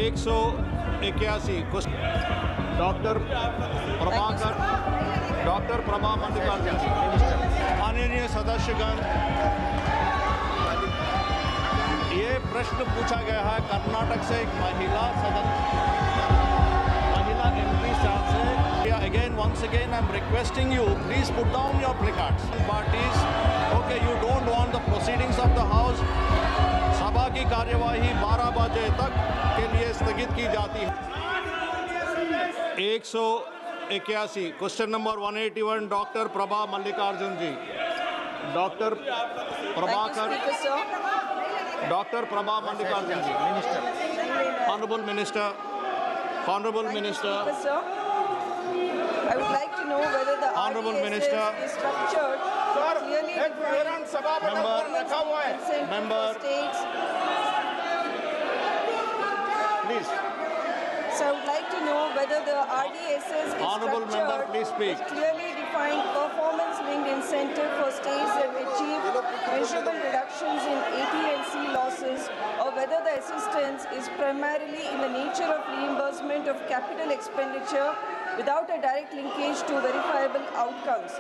181 doctor Prabha Mallikarjun माननीय सदस्यगण, ये प्रश्न पूछा गया है कर्नाटक से एक महिला MP साहब से। Once again I'm requesting you, please put down your placards. Parties, okay, you don't want the proceedings of the house. सभा की कार्यवाही 12 बजे तक के लिए स्थगित की जाती है। 181 question number 181 doctor Prabha Mallikarjun ji. Doctor Prabha Mallikarjun ji, minister, honourable minister, I would like to know whether the Honorable RDSS Minister. is structured clearly defined Member. states. Please. So I would like to know whether the RDSS is Honorable member, structured please speak. with clearly defined performance-linked incentive for states that achieve measurable reductions in AT and C losses, or whether the assistance is primarily in the nature of reimbursement of capital expenditure without a direct linkage to verifiable outcomes.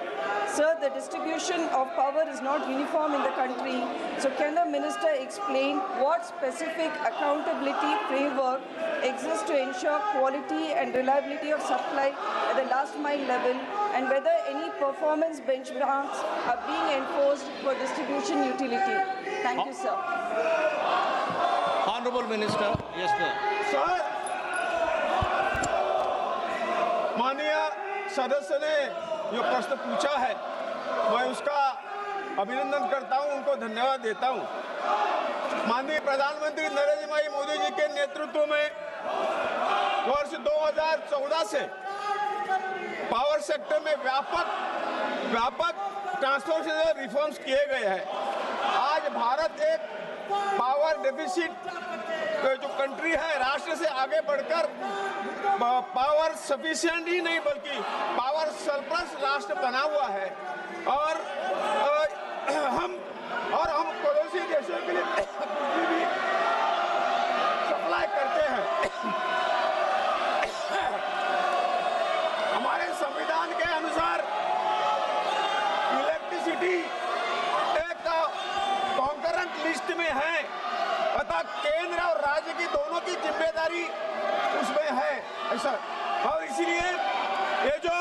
Sir, the distribution of power is not uniform in the country, so can the minister explain what specific accountability framework exists to ensure quality and reliability of supply at the last mile level, and whether any performance benchmarks are being enforced for distribution utility? Thank you, sir. Honorable Minister, yes sir. Sir, माननीय सदस्य ने जो प्रश्न पूछा है, मैं उसका अभिनंदन करता हूं, उनको धन्यवाद देता हूं। माननीय प्रधानमंत्री नरेंद्र भाई मोदी जी के नेतृत्व में वर्ष 2014 से पावर सेक्टर में व्यापक ट्रांसफॉर्मेशन रिफॉर्म्स किए गए हैं। आज भारत एक पावर डेफिसिट जो कंट्री है, राष्ट्र से आगे बढ़कर पावर सफिशिएंट ही नहीं बल्कि पावर सरप्लस राष्ट्र बना हुआ है, और हम पड़ोसी देशों के लिए भी सप्लाई करते हैं। हमारे संविधान के अनुसार इलेक्ट्रिसिटी एक कॉन्करेंट लिस्ट में है, अतः केंद्र और राज्य की दोनों की जिम्मेदारी उसमें है ऐसा, और इसलिए ये जो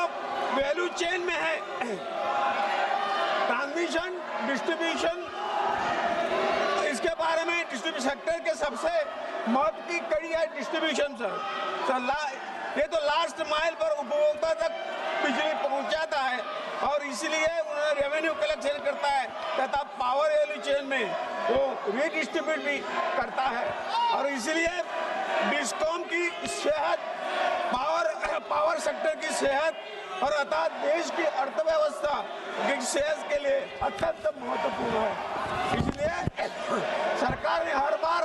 वैल्यू चेन में है, ट्रांसमिशन, डिस्ट्रीब्यूशन, इसके बारे में डिस्ट्रीब्यूशन सेक्टर के सबसे महत्व की कड़ी है डिस्ट्रीब्यूशन सर। ये तो लास्ट माइल पर उपभोक्ता तक बिजली पहुंचाता है, और इसलिए उन्हें रेवेन्यू कलेक्शन करता है तथा पावर वैल्यू चेन में वो रीडिस्ट्रीब्यूट भी करता है, और इसलिए डिस्कॉम की सेहत, पावर सेक्टर की सेहत और अर्थात देश की अर्थव्यवस्था की सेहत के लिए अत्यंत महत्वपूर्ण है। इसलिए सरकार ने हर बार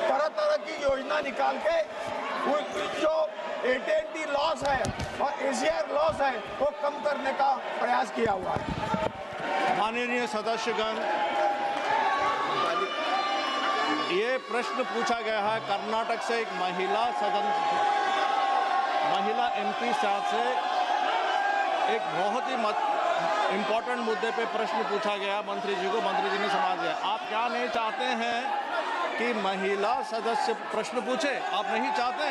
तरह की योजना निकाल के जो AT&T लॉस है और ACR लॉस है वो कम करने का प्रयास किया हुआ है। माननीय सदस्यगण, ये प्रश्न पूछा गया है कर्नाटक से एक महिला MP साहब से। एक बहुत ही इम्पोर्टेंट मुद्दे पे प्रश्न पूछा गया मंत्री जी को, मंत्री जी ने समझ लिया। आप क्या नहीं चाहते हैं कि महिला सदस्य प्रश्न पूछे? आप नहीं चाहते?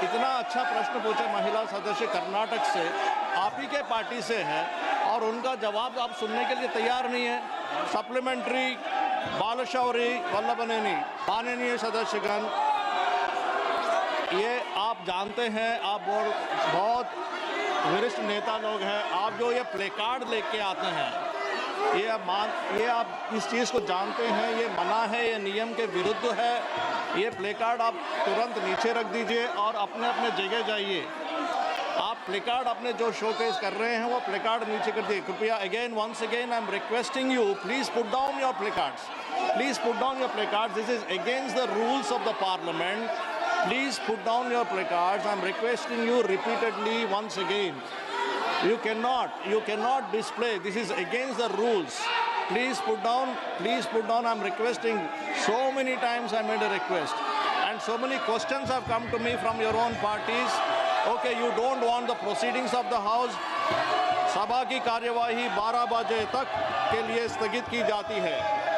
इतना अच्छा प्रश्न पूछे महिला सदस्य कर्नाटक से, आप ही के पार्टी से है, और उनका जवाब आप सुनने के लिए तैयार नहीं है। सप्लीमेंट्री बालशौरी वल्लभनेनी। माननीय सदस्यगण, ये आप जानते हैं, आप बहुत वरिष्ठ नेता लोग हैं, आप जो ये प्ले कार्ड लेके आते हैं, ये आप इस चीज़ को जानते हैं, ये मना है, ये नियम के विरुद्ध है। ये प्ले कार्ड आप तुरंत नीचे रख दीजिए और अपने अपने जगह जाइए। आप प्ले कार्ड अपने जो शोकेस कर रहे हैं वो प्ले कार्ड नीचे कर दिए कृपया। once again I am requesting you, please put down your placards. Please put down your placards. This is against the rules of the parliament. Please put down your placards. I am requesting you repeatedly once again. You cannot display. This is against the rules. Please put down. I am requesting. So many times I made a request. And so many questions have come to me from your own parties. Okay, you don't want the proceedings of the House. सभा की कार्यवाही 12 बजे तक के लिए स्थगित की जाती है।